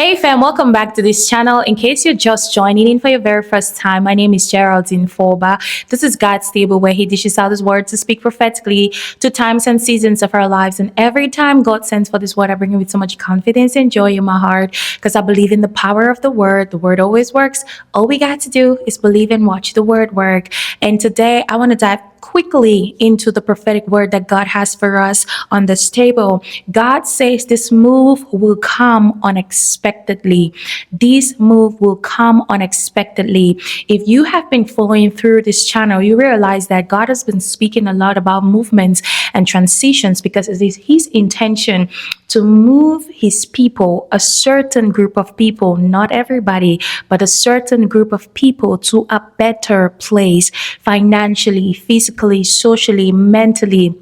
Hey fam, welcome back to this channel. In case you're just joining in for your very first time, my name is Geraldine Forba. This is God's table where He dishes out His word to speak prophetically to times and seasons of our lives. And every time God sends for this word, I bring it with so much confidence and joy in my heart because I believe in the power of the word. The word always works. All we got to do is believe and watch the word work. And today I want to dive quickly into the prophetic word that God has for us on this table. God says this move will come unexpectedly. This move will come unexpectedly. If you have been following through this channel, you realize that God has been speaking a lot about movements and transitions because it is His intention to move His people, a certain group of people, not everybody, but a certain group of people to a better place financially, physically, socially, mentally,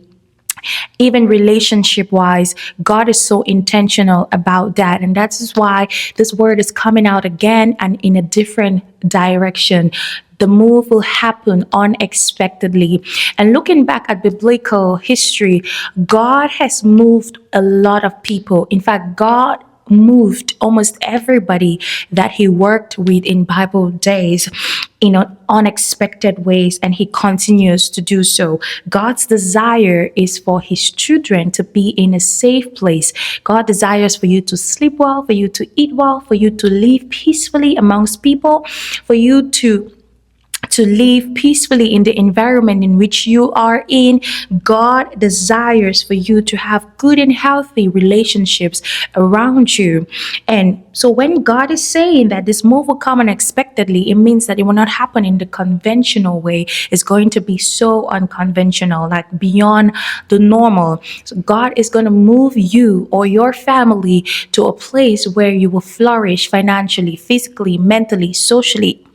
even relationship wise. God is so intentional about that. And that's why this word is coming out again and in a different direction. The move will happen unexpectedly. And looking back at biblical history, God has moved a lot of people. In fact, God moved almost everybody that He worked with in Bible days in unexpected ways, and He continues to do so. God's desire is for His children to be in a safe place. God desires for you to sleep well, for you to eat well, for you to live peacefully amongst people, for you to live peacefully in the environment in which you are in. God desires for you to have good and healthy relationships around you. And so when God is saying that this move will come unexpectedly, it means that it will not happen in the conventional way. It's going to be so unconventional, like beyond the normal. So God is going to move you or your family to a place where you will flourish financially, physically, mentally, socially.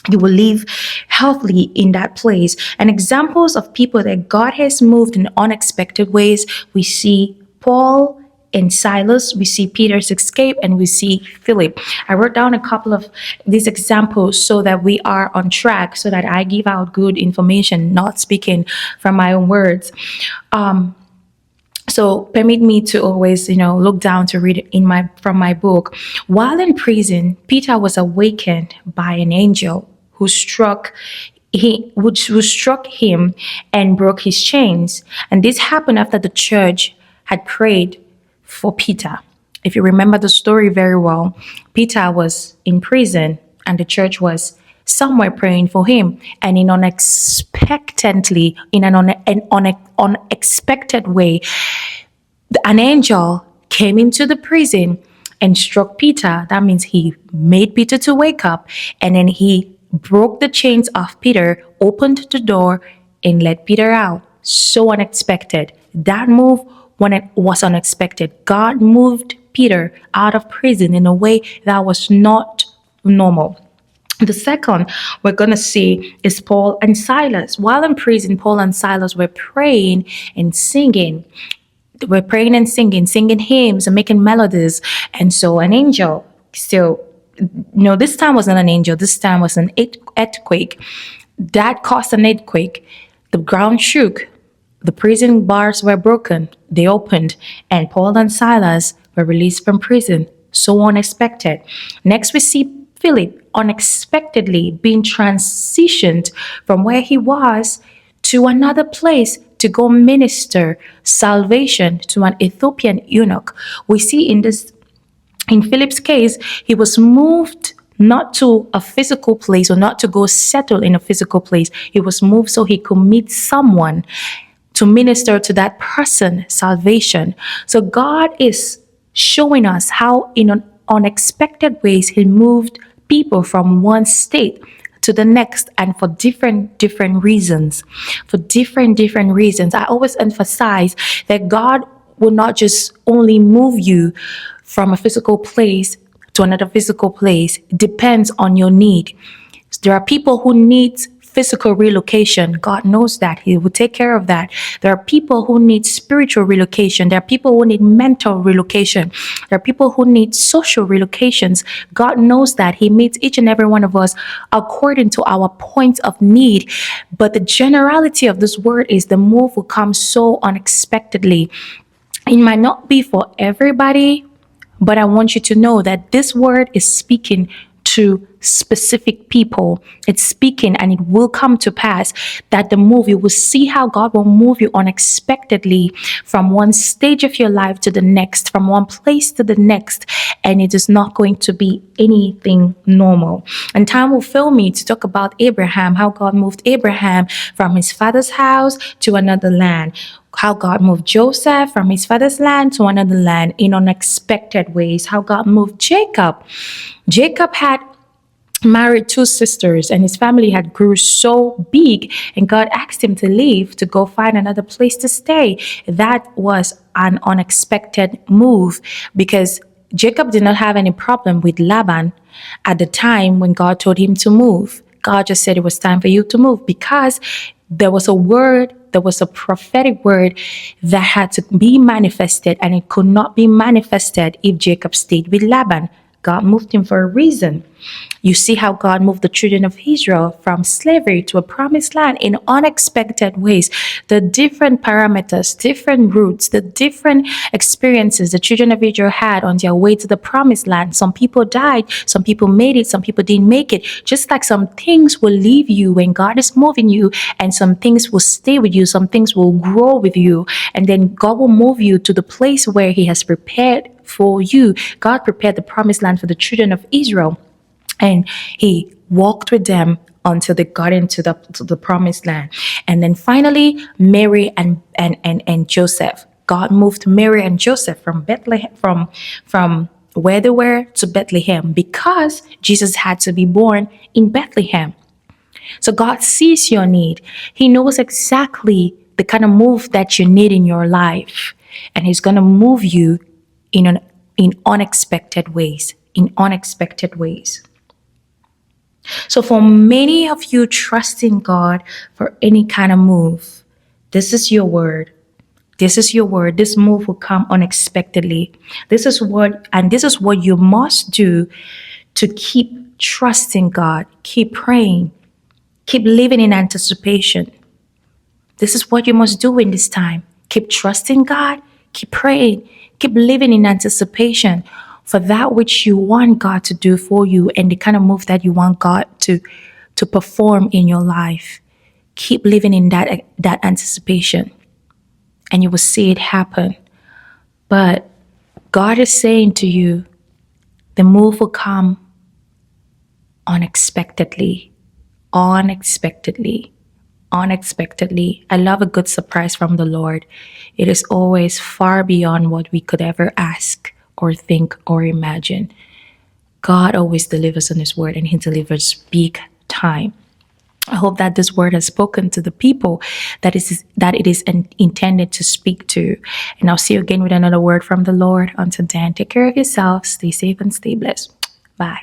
You will live healthily in that place. And examples of people that God has moved in unexpected ways, we see Paul and Silas, we see Peter's escape, and we see Philip. I wrote down a couple of these examples so that we are on track, so that I give out good information, not speaking from my own words. So permit me to always, look down to read from my book. While in prison, Peter was awakened by an angel who struck him and broke his chains. And this happened after the church had prayed for Peter. If you remember the story very well, Peter was in prison and the church was somewhere praying for him, and in an unexpected way, an angel came into the prison and struck Peter. That means he made Peter to wake up, and then he broke the chains of Peter, opened the door, and let Peter out. So unexpected. That move when it was unexpected. God moved Peter out of prison in a way that was not normal. The second we're going to see is Paul and Silas. While in prison, Paul and Silas were praying and singing. They were praying and singing hymns and making melodies. And so an angel, this time wasn't an angel. This time was an earthquake. That caused an earthquake. The ground shook. The prison bars were broken. They opened. And Paul and Silas were released from prison. So unexpected. Next, we see Philip unexpectedly being transitioned from where he was to another place to go minister salvation to an Ethiopian eunuch. We see in Philip's case, he was moved not to a physical place or not to go settle in a physical place. He was moved so he could meet someone to minister to that person salvation. So God is showing us how in an unexpected ways He moved people from one state to the next, and for different reasons. For different reasons. I always emphasize that God will not just only move you from a physical place to another physical place. It depends on your need. There are people who need physical relocation. God knows that. He will take care of that. There are people who need spiritual relocation. There are people who need mental relocation. There are people who need social relocations. God knows that. He meets each and every one of us according to our points of need. But the generality of this word is the move will come so unexpectedly. It might not be for everybody, But I want you to know that this word is speaking to specific people. It's speaking, and it will come to pass that you will see how God will move you unexpectedly from one stage of your life to the next, from one place to the next. And it is not going to be anything normal. And time will fail me to talk about Abraham, how God moved Abraham from his father's house to another land, how God moved Joseph from his father's land to another land in unexpected ways, how God moved Jacob. Jacob had married two sisters, and his family had grew so big, and God asked him to leave to go find another place to stay. That was an unexpected move, because Jacob did not have any problem with Laban at the time when God told him to move. God just said it was time for you to move, because there was a prophetic word that had to be manifested, and it could not be manifested if Jacob stayed with Laban. God moved him for a reason. You see how God moved the children of Israel from slavery to a promised land in unexpected ways. The different parameters, different routes, the different experiences the children of Israel had on their way to the promised land. Some people died, some people made it, some people didn't make it. Just like some things will leave you when God is moving you, and some things will stay with you, some things will grow with you, and then God will move you to the place where He has prepared for you. God prepared the promised land for the children of Israel, and He walked with them until they got into the promised land. And then finally, Mary and Joseph. God moved Mary and Joseph from Bethlehem, from where they were, to Bethlehem, because Jesus had to be born in Bethlehem. So God sees your need. He knows exactly the kind of move that you need in your life, and He's going to move you in unexpected ways. In unexpected ways. So for many of you trusting God for any kind of move, this is your word. This is your word. This move will come unexpectedly. This is what you must do to keep trusting God, keep praying, keep living in anticipation. This is what you must do in this time. Keep trusting God, keep praying, keep living in anticipation for that which you want God to do for you, and the kind of move that you want God to perform in your life. Keep living in that anticipation, and you will see it happen. But God is saying to you, the move will come unexpectedly. Unexpectedly. I love a good surprise from the Lord. It is always far beyond what we could ever ask or think or imagine. God always delivers on His word, and He delivers big time. I hope that this word has spoken to the people that it is intended to speak to. And I'll see you again with another word from the Lord. Until then, take care of yourself, stay safe and stay blessed. Bye.